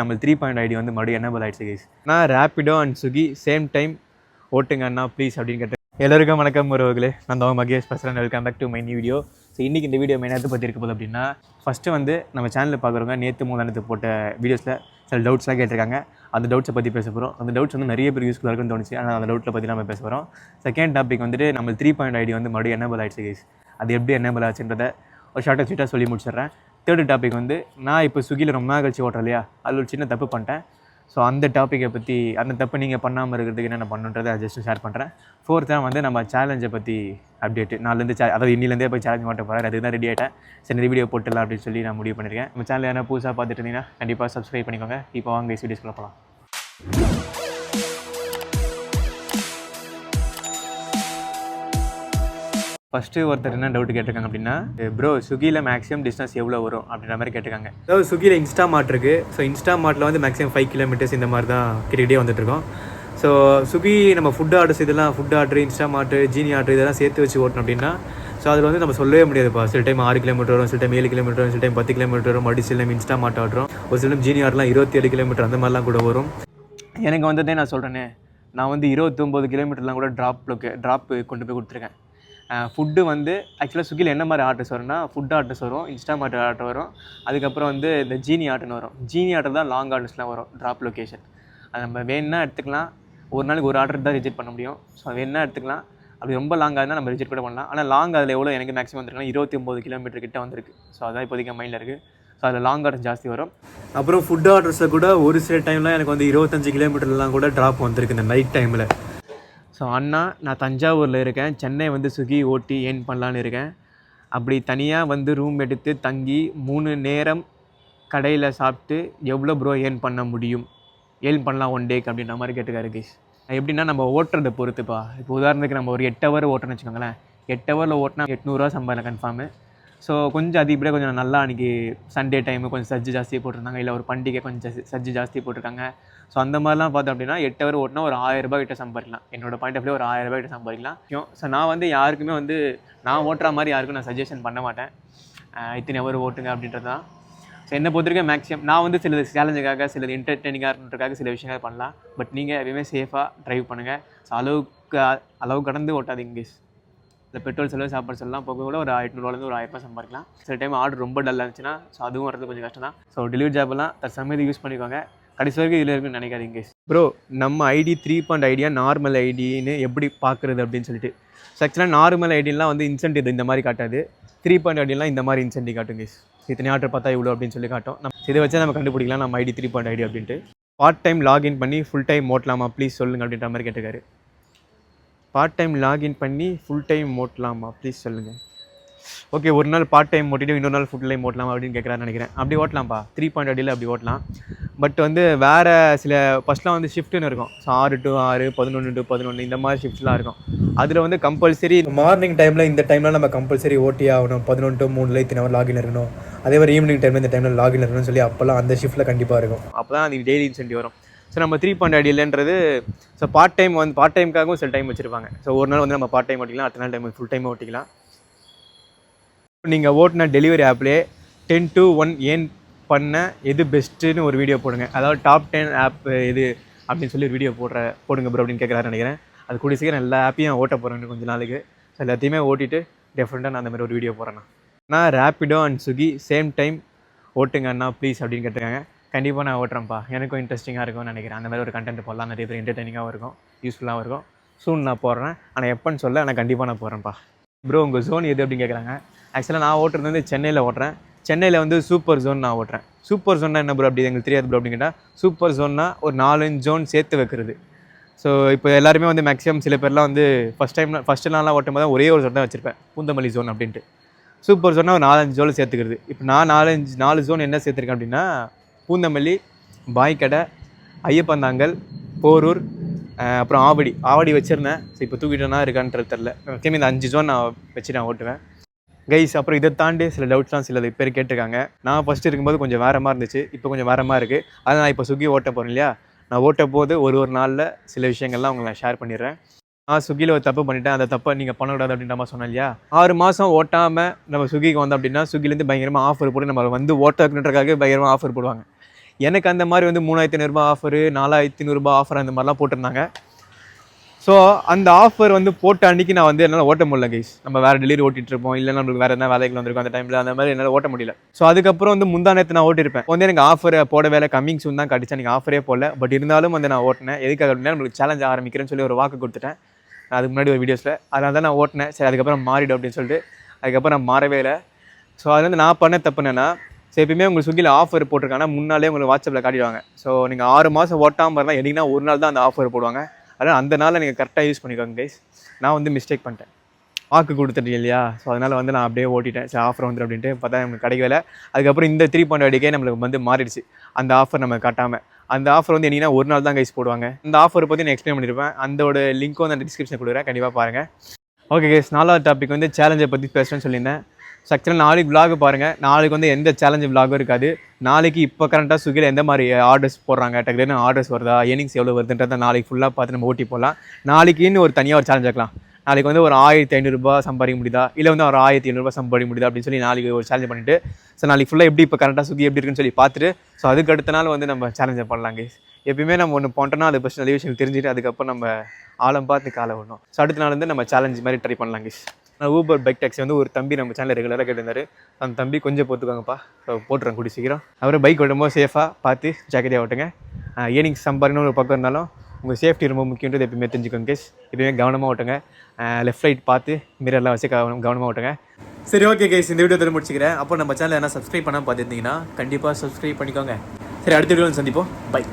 நம்ம 3 ஐடி வந்து மறுபடியும் என்னபிள் ஆயிடுச்சு கைஸ். நான் Rapido and Swiggy same time ஓட்டுங்க அண்ணா ப்ளீஸ் அப்படின்னு கேட்டேன். எல்லாருக்கும் வணக்கம் உறவுகளே, நான் தான் மகேஷ் பேசுகிறேன். Welcome back to my new video. So இன்றைக்கி இந்த வீடியோ மெயினாக பற்றி இருக்க போது அப்படின்னா, ஃபஸ்ட்டு வந்து நம்ம சேனலில் பார்க்குறவங்க நேற்று மூணு போட்ட வீடியோஸில் சில டவுட்ஸ்லாம் கேட்டிருக்காங்க. அந்த டவுட்ஸை பற்றி பேச போகிறோம். அந்த டவுட்ஸ் வந்து நிறைய பேர் யூஸ்ஃபுல்லாக இருக்குன்னு தோணுச்சு. ஆனால் அந்த டவுட்டில் பற்றி நம்ம பேச போகிறோம். செகண்ட் டாபிக் வந்துட்டு நம்ம 3 ஐடி வந்து மறுபடியும் என்னபிள் ஆயிடுச்சு கைஸ். அது எப்படி என்னபிள் ஆச்சுன்றதை ஒரு ஷார்ட்டாக ஸ்வீட்டாக சொல்லி முடிச்சிடுறேன். தேர்டு டாபிக் வந்து நான் இப்போ ஸ்விக்கியில் ரொம்ப நாள் கழிச்சு ஓட்டுறேன் இல்லையா, அதில் ஒரு சின்ன தப்பு பண்ணிட்டேன். ஸோ அந்த டாப்பிக்கை பற்றி, அந்த தப்பு நீங்கள் பண்ணாமல் இருக்கிறதுக்கு என்னென்ன பண்ணுன்றதை ஜஸ்ட்டு ஷேர் பண்ணுறேன். ஃபோர்த்தாக வந்து நம்ம சேலஞ்சை பற்றி அப்டேட்டு. நாலுலேருந்து அதாவது இன்னிலேருந்தே போய் சேலஞ்ச் மாட்ட போகிறேன். அதுக்கு தான் ரெடி ஆகிட்டேன். சரி இந்த வீடியோ போட்டுடலாம் அப்படின்னு சொல்லி நான் முடிவு பண்ணியிருக்கேன். நம்ம சேனல் என்ன புதுசாக பார்த்துட்டு இருந்தீங்கன்னா கண்டிப்பாக சப்ஸ்கிரைப் பண்ணிக்கோங்க. இப்போ வாங்க வீடியோஸ்க்குள்ள போகலாம். ஃபஸ்ட்டு ஒருத்தர் என்ன டவுட் கேட்டிருக்காங்க அப்படின்னா, ப்ரோ ஸ்விக்கியில் மேக்ஸிமம் டிஸ்டன்ஸ் எவ்வளோ வரும் அப்படின்ற மாதிரி கேட்டிருக்காங்க. அதாவது ஸ்விக்கியில் இன்ஸ்டா மார்ட் இருக்குது. ஸோ இன்ஸ்டா மார்ட்டில் வந்து மேக்ஸிமம் 5 கிலோமீட்டர்ஸ் இந்த மாதிரி தான் கிட்டே வந்துட்டுருக்கோம். ஸோ ஸ்விக்கி நம்ம ஃபுட் ஆர்டர்ஸ் இதெல்லாம் ஃபுட் ஆர்டர், இன்ஸ்டா மார்ட், ஜீனி ஆர்டர் இதெல்லாம் சேர்த்து வச்சு ஓட்டணும் அப்படின்னா, ஸோ அதில் வந்து நம்ம சொல்லவே முடியாதுப்பா. சில டைம் 6 கிலோமீட்டர் வரும், சில டைம் 7 கிலோமீட்டர் வரும், சில டைம் 10 கிலோமீட்டர் வரும், மறுபடியும் சில டைம் இன்ஸ்டா மார்ட் ஆடுறோம், ஒரு சில டைம் ஜீனி ஆர்டர்லாம் 27 கிலோமீட்டர் அந்த மாதிரிலாம் கூட வரும். எனக்கு வந்ததே நான் சொல்கிறேனே, நான் வந்து 29 கிலோமீட்டர்லாம் கூட ட்ராப் கொண்டு போய் கொடுத்துருக்கேன். ஃபுட்டு வந்து ஆக்சுவலாக ஸ்விக்கியில் என்ன மாதிரி ஆர்டர்ஸ் வரும்னா, ஃபுட் ஆர்டர்ஸ் வரும், இன்ஸ்டா மார்ட் ஆர்டர் வரும், அதுக்கப்புறம் வந்து இந்த ஜீனி ஆர்டர்னு வரும். ஜீனி ஆர்டர் தான் லாங் ஆர்டர்ஸ்லாம் வரும், ட்ராப் லொக்கேஷன். அது நம்ம வேணுன்னா எடுத்துக்கலாம். ஒரு நாளைக்கு ஒரு ஆர்டர் தான் ரிஜெக்ட் பண்ண முடியும். ஸோ வேணுன்னா எடுத்துக்கலாம். அப்படி ரொம்ப லாங்காக இருந்தால் நம்ம ரிஜெக்ட் கூட பண்ணலாம். ஆனால் லாங் அதில் எவ்வளோ எனக்கு மேக்ஸிமம் வந்துருக்குன்னா 29 கிலோமீட்டர் கிட்ட வந்திருக்கு. ஸோ அதான் இப்போதைக்கு மைண்டில் இருக்குது. ஸோ அதில் லாங் ஆர்டர்ஸ் ஜாஸ்தி வரும். அப்புறம் ஃபுட் ஆர்டர்ஸில் கூட ஒரு சில டைம்லாம் எனக்கு வந்து 25 கிலோமீட்டர்லாம் கூட ட்ராப் வந்திருக்கு இந்த நைட் டைமில். ஸோ அண்ணா நான் தஞ்சாவூரில் இருக்கேன், சென்னை வந்து ஸ்விக்கி ஓட்டி ஏர்ன் பண்ணலான்னு இருக்கேன். அப்படி தனியாக வந்து ரூம் எடுத்து தங்கி 3 நேரம் கடையில் சாப்பிட்டு எவ்வளோ ப்ரோ ஏர்ன் பண்ண முடியும், ஏர்ன் பண்ணலாம் ஒன் டேக்கு அப்படின்ற மாதிரி கேட்டுக்காரு கைஸ். எப்படின்னா நம்ம ஓட்டுறதை பொறுத்துப்பா. இப்போ உதாரணத்துக்கு நம்ம ஒரு 8 ஹவர் ஓட்டுறோன்னு வச்சுக்கோங்களேன். 8 ஹவரில் ஓட்டினா 800 ரூபா சம்பாதிக்கலாம் கன்ஃபார்மு. ஸோ கொஞ்சம் அதிகப்படியாக கொஞ்சம் நல்லா அன்றைக்கி சண்டே டைமு கொஞ்சம் சர்ஜ் ஜாஸ்தி போட்டிருந்தாங்க, இல்லை ஒரு பண்டிகை கொஞ்சம் சர்ஜ் ஜாஸ்தி போட்டிருக்காங்க. ஸோ அந்த மாதிரிலாம் பார்த்தோம் அப்படின்னா 8 ஹவர் ஓட்டினா ஒரு 1000 ரூபாய் கிட்ட சம்பாதிக்கலாம். என்னோட பாயிண்ட் ஆஃப் வியூ ஒரு 1000 ரூபாய் கிட்ட சம்பாதிக்கலாம். ஸோ நான் வந்து யாருக்குமே வந்து நான் ஓட்டுற மாதிரி யாருக்கும் நான் சஜஷன் பண்ண மாட்டேன். இத்தனை ஹவர் ஓட்டுங்க அப்படின்றது தான். ஸோ என்னை பொறுத்திருக்க மேக்ஸிமம் நான் வந்து சில சேலஞ்சுக்காக, சில என்டர்டெய்னிங்காக இருந்துறதுக்காக சில விஷயங்கள் பண்ணலாம். பட் நீங்கள் எப்பயுமே சேஃபாக ட்ரைவ் பண்ணுங்கள். ஸோ அளவு கடந்து ஓட்டாதீங்க. இந்த பெட்ரோல் செலவு, சாப்பாடு செலவுலாம் போக கூட ஒரு 800 ஒரு 1000 ரூபாய் சம்பாதிக்கலாம். சில டைம் ஆர்டர் ரொம்ப டல்லாக இருந்துச்சுன்னா ஸோ அதுவும் வரது கொஞ்சம் கஷ்டம் தான். ஸோ டெலிவரி ஜாப்லாம் தற்சமயத்தை யூஸ் பண்ணிக்கோங்க. கடைசி வரைக்கும் இதில் இருக்குன்னு நினைக்காதீங்க ப்ரோ. நம்ம ஐடி 3 ஐடியா நார்மல் ஐடின்னு எப்படி பார்க்குறது அப்படின்னு சொல்லிட்டு. ஸோ ஆக்சுவலாக நார்மல் ஐடியெலாம் வந்து இன்சென்டிவ் இந்த மாதிரி காட்டாது. 3 ஐடியெலாம் இந்த மாதிரி இன்சென்டிவ் காட்டுங்க. இத்தனை ஆர்டர் பார்த்தா இவ்வளோ அப்படின்னு சொல்லி காட்டும். இதை வச்சு நம்ம கண்டுபிடிக்கலாம் நம்ம ஐடி 3 ஐடி அப்படின்ட்டு. பார்ட் டைம் லாகின் பண்ணி ஃபுல் டைம் ஓட்டலாமா ப்ளீஸ் சொல்லுங்கள் அப்படின்ற மாதிரி கேட்டுக்காரு. பார்ட் டைம் லாகின் பண்ணி ஃபுல் டைம் ஓட்டலாமா ப்ளீஸ் சொல்லுங்கள். ஓகே, ஒரு நாள் பார்ட் டைம் ஓட்டிட்டு இன்னொரு நாள் ஃபுல் டைம் ஓட்டலாமா அப்படின்னு கேட்குறான்னு நினைக்கிறேன். அப்படி ஓட்டலாம்ப்பா, 3 ஐடியில் அப்படி ஓட்டலாம். பட் வந்து வேறு சில ஃபஸ்ட்லாம் வந்து ஷிஃப்ட்டுன்னு இருக்கும். ஸோ 6 to 6, 11 to 11 இந்த மாதிரி ஷிஃப்ட்லாம் இருக்கும். அதில் வந்து கம்பல்சரி மார்னிங் டைமில் இந்த டைமில் நம்ம கம்பல்சரி ஓட்டி ஆகணும். 11 to 3 இத்தனை ஹவர் லாகின் இருக்கணும். அதே மாதிரி ஈவினிங் டைமில் இந்த டைமில் லாகின் இருக்கணும்னு சொல்லி அப்போல்லாம் அந்த ஷிஃப்ட்டில் கண்டிப்பாக இருக்கும். அப்போ தான் அது டெய்லி இன்சென்டிவ் வரும். ஸோ நம்ம 3 ஐடியில்ன்றது ஸோ பார்ட் டைமுக்காகவும் சில டைம் வச்சுருப்பாங்க. ஸோ ஒரு நாள் வந்து நம்ம பார்ட் டைம் ஓட்டிக்கலாம், அடுத்த நாள் டைம் ஃபுல் டைம் ஓட்டிக்கலாம். நீங்கள் ஓட்டின டெலிவரி ஆப்லேயே 10 to 1 ஏர்ன் பண்ண எது பெஸ்ட்டுன்னு ஒரு வீடியோ போடுங்க. அதாவது டாப் 10 ஆப் எது அப்படின்னு சொல்லி ஒரு வீடியோ போடுங்க ப்ரோ அப்படின்னு கேட்குறாரு நினைக்கிறேன். அது கூடிய சீக்கிரம் எல்லா ஆப்பையும் ஓட்ட போகிறேன் கொஞ்சம் நாளுக்கு. ஸோ எல்லாத்தையுமே ஓட்டிட்டு டெஃபினட்டாக நான் அந்த மாதிரி ஒரு வீடியோ போடுறேன். நான் Rapido and Swiggy same time ஓட்டுங்க அண்ணா ப்ளீஸ் அப்படின்னு கேட்டிருக்காங்க. கண்டிப்பாக நான் ஓட்டுறேன்ப்பா. எனக்கும் இன்ட்ரெஸ்டிங்காக இருக்கும்னு நினைக்கிறேன். அந்த மாதிரி ஒரு கண்டென்ட் போடலாம். நிறைய பேர் என்டர்டெய்னிங்காகவும் இருக்கும், யூஸ்ஃபுல்லாகவும் இருக்கும். சூன் நான் போடுறேன். ஆனால் எப்போன்னு சொல்ல, ஆனால் கண்டிப்பாக நான் போடுறேன்ப்பா. ப்ரோ உங்கள் ஜோன் எது அப்படின்னு கேட்குறாங்க. ஆக்சுவலாக நான் ஓட்டுறது வந்து சென்னையில் ஓட்டுறேன். சென்னையில் வந்து சூப்பர் ஜோன் நான் ஓட்டுறேன். சூப்பர் ஜோன்னா என்ன ப்ரோ அப்படி எங்களுக்கு தெரியாது ப்ரோ அப்படின்னு கேட்டால், சூப்பர் ஜோன்னா ஒரு 4-5 ஜோன் சேர்த்து வைக்கிறது. ஸோ இப்போ எல்லாருமே வந்து மேக்ஸிமம் சில பேர்லாம் வந்து ஃபஸ்ட்டு நான்லாம் ஓட்டும் போது ஒரே ஒரு ஜோன் தான் வச்சுருப்பேன், பூந்தமல்லி ஜோன் அப்படின்ட்டு. சூப்பர் ஜோன்னா ஒரு 4-5 ஜோன் சேர்த்துக்கிறது. இப்போ நான் 4 ஜோன் என்ன சேர்த்துருக்கேன் அப்படின்னா, பூந்தமல்லி, பாய்க்கடை, ஐயப்பந்தாங்கல், போரூர், அப்புறம் ஆவடி வச்சுருந்தேன். ஸோ இப்போ தூக்கிட்டேன்னா இருக்கான்றது தெரில. மேக்ஸிமம் இந்த 5 ஜோன் நான் வச்சு நான் ஓட்டுவேன் கைஸ். அப்புறம் இதை தாண்டி சில டவுட்ஸ்லாம் சில பேர் கேட்டிருக்காங்க. நான் ஃபஸ்ட்டு இருக்கும்போது கொஞ்சம் வேறு மாதிரி இருந்துச்சு, இப்போ கொஞ்சம் வேறு மாதிரி இருக்குது. அதை நான் இப்போ ஸ்விக்கி ஓட்ட போகிறேன் இல்லையா, நான் ஓட்ட போது ஒரு நாளில் சில விஷயங்கள்லாம் உங்களுக்கு நான் ஷேர் பண்ணிடுறேன். நான் ஸ்விக்கியில் ஒரு தப்பு பண்ணிட்டேன், அந்த தப்பை நீங்கள் பண்ணக்கூடாது அப்படின்ற மாதிரி சொன்னேன் இல்லையா. 6 மாதம் ஓட்டாமல் நம்ம ஸ்விக்கிக்கு வந்தோம் அப்படின்னா, ஸ்விக்கிலேருந்து பயங்கரமாக ஆஃபர் போட்டு நம்ம வந்து ஓட்ட வைக்கணுன்றக்காக பயங்கரமாக ஆஃபர் போடுவாங்க. எனக்கு அந்த மாதிரி வந்து 3500 ஆஃபரு 4500 ஆஃபர் அந்த மாதிரிலாம் போட்டிருந்தாங்க. ஸோ அந்த ஆஃபர் வந்து போட்ட அன்றைக்கி நான் வந்து என்னால் ஓட்ட முடியல கைஸ். நம்ம வேறு டெலிவரி ஓட்டிகிட்டு இருப்போம், இல்லை நம்மளுக்கு வேறு என்ன வேலைகள் வந்திருக்கும் அந்த டைமில், அந்த மாதிரி என்னால் ஓட்ட முடியல. ஸோ அதுக்கப்புறம் வந்து முந்தா நேற்று நான் ஓட்டியிருப்பேன். வந்து எனக்கு ஆஃபர் போட வேலை கம்மிங் சூன் தான் காட்டிச்சா, நீங்கள் ஆஃபரே போடல. பட் இருந்தாலும் வந்து நான் ஓட்டினேன். எதுக்காக அப்படின்னா நம்மளுக்கு சேலஞ்ச் ஆரம்பிக்கிறேன்னு சொல்லி ஒரு வாக்கு கொடுத்துட்டேன் அதுக்கு முன்னாடி ஒரு வீடியோஸில். அதனால தான் நான் ஓட்டினேன். சரி அதுக்கப்புறம் மாறிடும் அப்படின்னு சொல்லிட்டு அதுக்கப்புறம் நான் மாறவே இல்லை. ஸோ அது வந்து நான் பண்ண தப்பு என்னென்னா, ஸோ எப்பயுமே உங்களுக்கு ஸ்விக்கியில் ஆஃபர் போட்டிருக்காங்கன்னா முன்னாலே உங்களுக்கு வாட்ஸ்அப்பில் காட்டிடுவாங்க. ஸோ நீங்கள் 6 மாதம் ஓட்டாமல் இருந்தால் என்றைக்குனா ஒரு நாள் தான் அந்த ஆஃபர் போடுவாங்க. அதனால் அந்த நாளில் நீங்கள் கரெக்டாக யூஸ் பண்ணிக்கோங்க கைஸ். நான் வந்து மிஸ்டேக் பண்ணிட்டேன், வாக்கு கொடுத்துட்டு இல்லையா. ஸோ அதனால் வந்து நான் அப்படியே ஓட்டிட்டேன். சரி ஆஃபர் வந்துடும் அப்படின்ட்டு பார்த்தா நமக்கு கிடைக்கல. அதுக்கப்புறம் இந்த 3.5K நம்மளுக்கு வந்து மாறிடுச்சு அந்த ஆஃபர் நம்ம காட்டாமல். அந்த ஆஃபர் வந்து என்னன்னா ஒரு நாள் தான் கைஸ் போடுவாங்க. அந்த ஆஃபரை பற்றி நான் எக்ஸ்பிளைன் பண்ணியிருப்பேன். அதோட லிங்க்கும் வந்து டிஸ்கிரிப்ஷன் கொடுக்குறேன், கண்டிப்பாக பாருங்கள். ஓகே கைஸ், 4வது டாபிக் வந்து சேலஞ்சை பற்றி பேசுகிறேன்னு சொல்லியிருந்தேன். ஸோ ஆக்சுவலாக நாளைக்கு விலாக் பாருங்கள். நாளைக்கு வந்து எந்த சேலஞ்சு விலாகும் இருக்காது. நாளைக்கு இப்போ கரண்ட்டாக ஸ்விக்கியில் எந்த மாதிரி ஆர்டர்ஸ் போடுறாங்க, டக்குனு ஆர்டர்ஸ் வருதா, ஏர்னிங்ஸ் எவ்வளோ வருதுன்றதை நாளைக்கு ஃபுல்லாக பார்த்து நம்ம ஓட்டி போடலாம். நாளைக்குன்னு ஒரு தனியாக ஒரு சேலஞ்ச் வைக்கலாம். நாளைக்கு வந்து ஒரு 1500 சம்பாதிக்க முடியுதா, இல்லை வந்து ஒரு 1700 சம்பாதிக்க முடியுதா அப்படின்னு சொல்லி நாளைக்கு ஒரு சேலஞ்ச் பண்ணிவிட்டு, ஸோ நாளைக்கு ஃபுல்லாக எப்படி இப்போ கரண்ட்டாக ஸ்விக்கி எப்படி இருக்குன்னு சொல்லி பார்த்துட்டு, ஸோ அதுக்கு அடுத்த நாள் வந்து நம்ம சேலஞ்சை பண்ணலாம் கைஸ். எப்பயுமே நம்ம ஒன்று பண்ணுறோன்னா அதை ஃபஸ்ட் நிறைய விஷயம் தெரிஞ்சுட்டு அதுக்கப்புறம் நம்ம ஆழம் பார்த்து காலை விடணும். ஸோ அடுத்த நாள் வந்து நம்ம சேலஞ்ச் மாதிரி ட்ரை பண்ணலாம் கைஸ். நான் ஊபர் பைக் டாக்ஸி வந்து ஒரு தம்பி நம்ம சேனலில் ரெகுலராக கேட்டிருந்தாரு. அந்த தம்பி கொஞ்சம் போட்டுக்கோங்கப்பா, ஸோ போட்டுறேன் கூடி சீக்கிரம். அவரை பைக் ஓட்டும்போது சேஃபாக பார்த்து ஜாக்கிரதையாக ஓட்டுங்க. ஏர்னிங்ஸ் சம்பாதிக்கணும் ஒரு பக்கம் இருந்தாலும் உங்கள் சேஃப்டி ரொம்ப முக்கியன்றது எப்பயுமே தெரிஞ்சுக்கோங்க கேஸ். எப்பயுமே கவனமாக ஓட்டுங்க. லெஃப்ட் ரைட் பார்த்து மிரர்லாம் வச்சு கவனமாக ஓட்டுங்க. சரி ஓகே கேஸ், இந்த வீடியோ தர முடிச்சுக்கிறேன். அப்போ நம்ம சேனல் என்ன சப்ஸ்கிரைப் பண்ணாமல் பார்த்துருந்தீங்கன்னா கண்டிப்பாக சப்ஸ்கிரைப் பண்ணிக்கோங்க. சரி அடுத்த வீடியோவில் சந்திப்போம். பை.